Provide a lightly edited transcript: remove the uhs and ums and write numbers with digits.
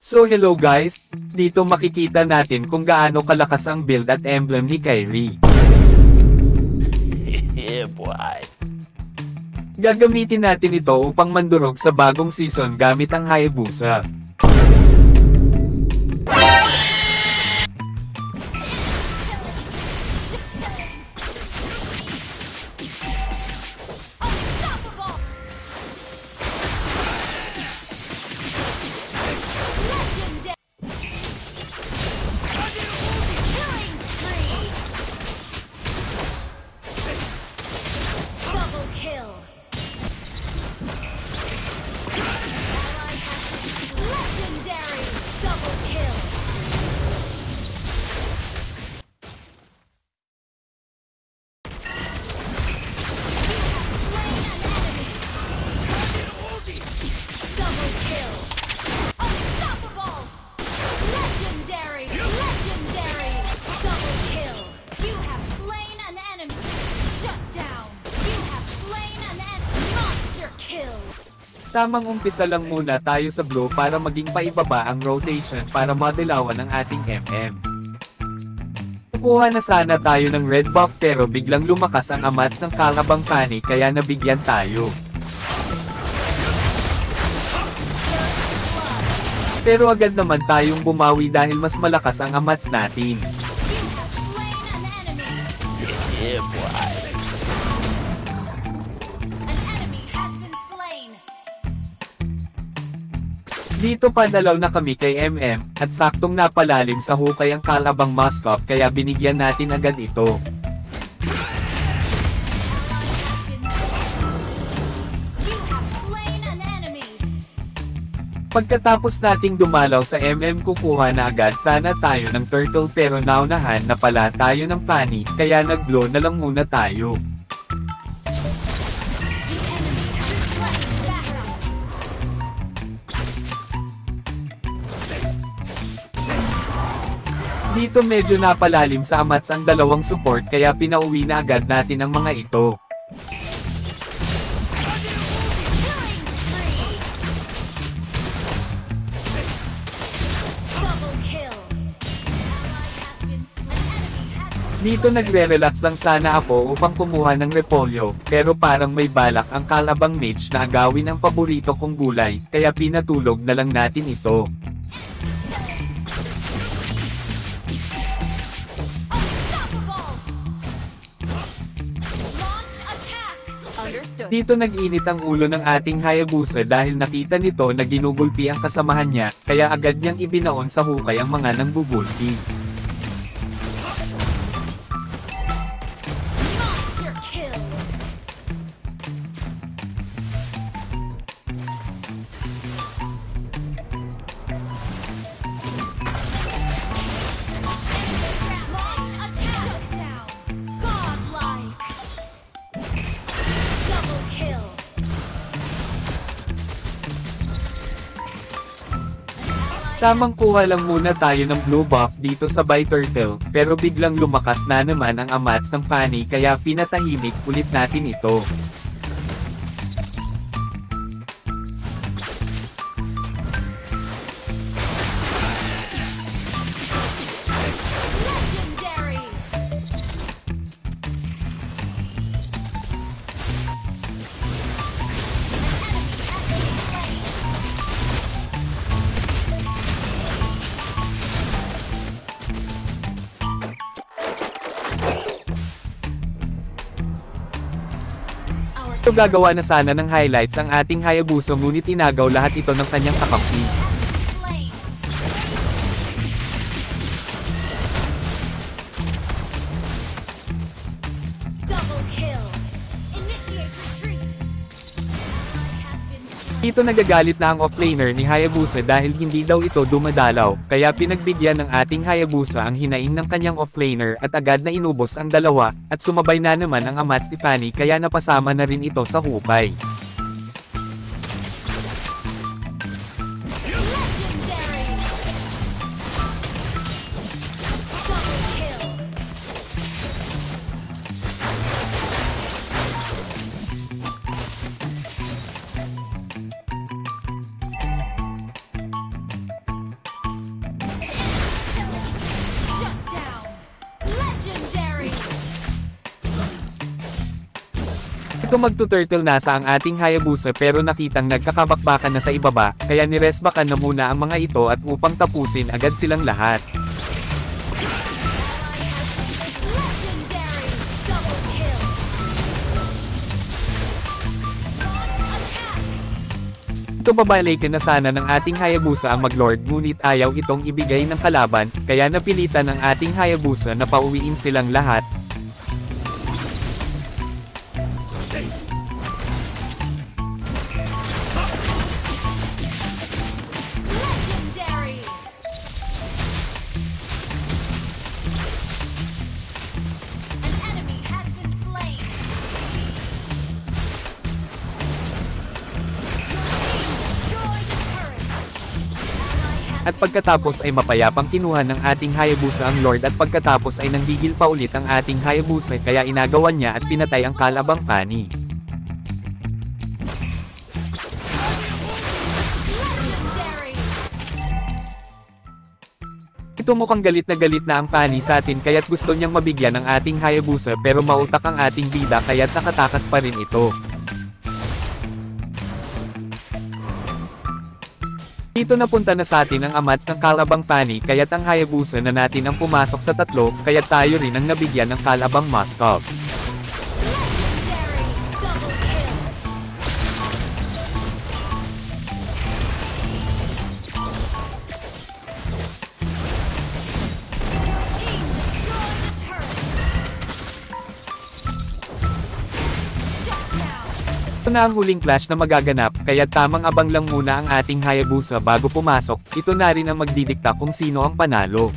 So hello guys, dito makikita natin kung gaano kalakas ang build at emblem ni Kyrie. Yeah, boy. Gagamitin natin ito upang mandurog sa bagong season gamit ang Hayabusa. Tamang umpisa lang muna tayo sa blue para maging paibaba ang rotation para madilawan ang ating MM. Kukuha na sana tayo ng red buff pero biglang lumakas ang amats ng Kalabang Fanny kaya nabigyan tayo. Pero agad naman tayong bumawi dahil mas malakas ang amats natin. Yeah, boy. Dito padalaw na kami kay MM, at saktong napalalim sa hukay ang Kalabang Moskov kaya binigyan natin agad ito. Pagkatapos nating dumalaw sa MM kukuha na agad sana tayo ng turtle pero naunahan na pala tayo ng Fanny, kaya nag-blow na lang muna tayo. Dito medyo napalalim sa amats ang dalawang support kaya pinauwi na agad natin ang mga ito. Dito nagre-relax lang sana ako upang kumuha ng repolyo, pero parang may balak ang Kalabang Mage na agawin ang paborito kong gulay, kaya pinatulog na lang natin ito. Dito nag-init ang ulo ng ating Hayabusa dahil nakita nito na ginugulpi ang kasamahan niya, kaya agad niyang ibinaon sa hukay ang mga nanggugulpi. Tamang kuha lang muna tayo ng blue buff dito sa By Turtle, pero biglang lumakas na naman ang amats ng Fanny kaya pinatahimik ulit natin ito. Ito gagawa na sana ng highlights ang ating Hayabusa ngunit inagaw lahat ito ng kanyang kakampi. Dito nagagalit na ang offlaner ni Hayabusa dahil hindi daw ito dumadalaw, kaya pinagbigyan ng ating Hayabusa ang hinaing ng kanyang offlaner at agad na inubos ang dalawa, at sumabay na naman ang amats ni Fanny kaya napasama na rin ito sa hukay. Ito magtuturtle nasa ang ating Hayabusa pero nakitang nagkakabakbakan na sa ibaba, kaya niresbakan na muna ang mga ito at upang tapusin agad silang lahat. Legendary double kill. Ito babalikin na sana ng ating Hayabusa ang maglord ngunit ayaw itong ibigay ng kalaban, kaya napilitan ng ating Hayabusa na pauwiin silang lahat. Legendary. An enemy has been slain. Your team destroyed the turret. Ally has At been pagkatapos slain. ay mapayapang kinuha ng ating Hayabusa ang Lord at pagkatapos ay nanggigil pa ulit ang ating Hayabusa kaya inagawan niya at pinatay ang kalabang Fanny. Legendary. Ito mukhang galit na ang Fanny sa atin kaya't gusto niyang mabigyan ng ating Hayabusa pero mautak ang ating bida kaya't nakatakas pa rin ito. Dito napunta na sa atin ang amats ng kalabang Fanny kaya't ang Hayabusa na natin ang pumasok sa tatlo kaya't tayo rin ang nabigyan ng kalabang Mustang. Legendary double kill. Your team destroyed the turret. Shut down. Ito na ang huling clash na magaganap, kaya tamang abang lang muna ang ating Hayabusa bago pumasok, ito na rin ang magdidikta kung sino ang panalo.